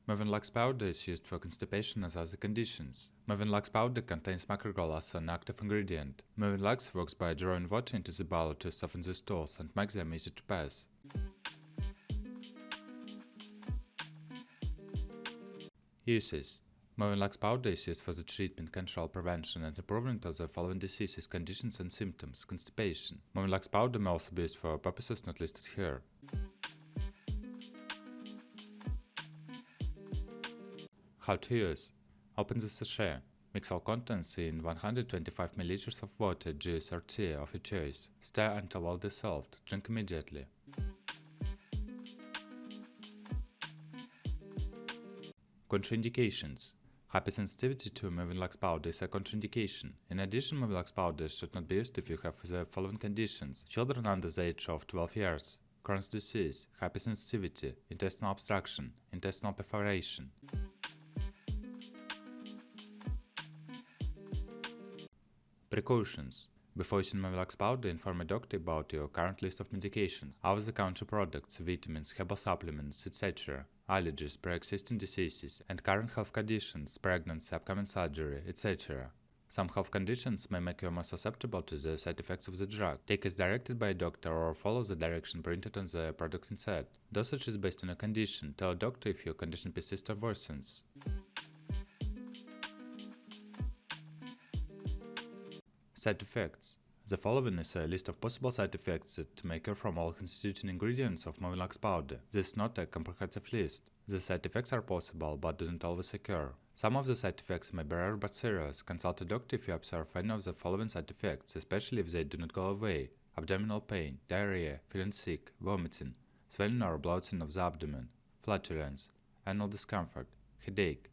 Muvinlax powder is used for constipation as other conditions. Muvinlax powder contains Macrogol as an active ingredient. Muvinlax works by drawing water into the bowel to soften the stools and make them easy to pass. Uses: Muvinlax powder is used for the treatment, control, prevention, and improvement of the following diseases, conditions, and symptoms: constipation. Muvinlax powder may also be used for purposes not listed here. How to use: Open the sachet. Mix all contents in 125 ml of water, juice, or tea of your choice. Stir until all dissolved. Drink immediately. Contraindications: Hypersensitivity to Muvinlax powder is a contraindication. In addition, Muvinlax powder should not be used if you have the following conditions: children under the age of 12 years, Crohn's disease, hypersensitivity, intestinal obstruction, intestinal perforation. Precautions: Before using Muvinlax powder, inform a doctor about your current list of medications, over-the-counter products, vitamins, herbal supplements, etc., allergies, pre-existing diseases, and current health conditions, pregnancy, upcoming surgery, etc. Some health conditions may make you more susceptible to the side effects of the drug. Take as directed by a doctor or follow the direction printed on the product inside. Dosage is based on a condition. Tell a doctor if your condition persists or worsens. Side effects: The following is a list of possible side effects that may occur from all constituting ingredients of Muvinlax powder. This is not a comprehensive list. The side effects are possible but do not always occur. Some of the side effects may be rare but serious. Consult a doctor if you observe any of the following side effects, especially if they do not go away: abdominal pain, diarrhea, feeling sick, vomiting, swelling or bloating of the abdomen, flatulence, anal discomfort, headache,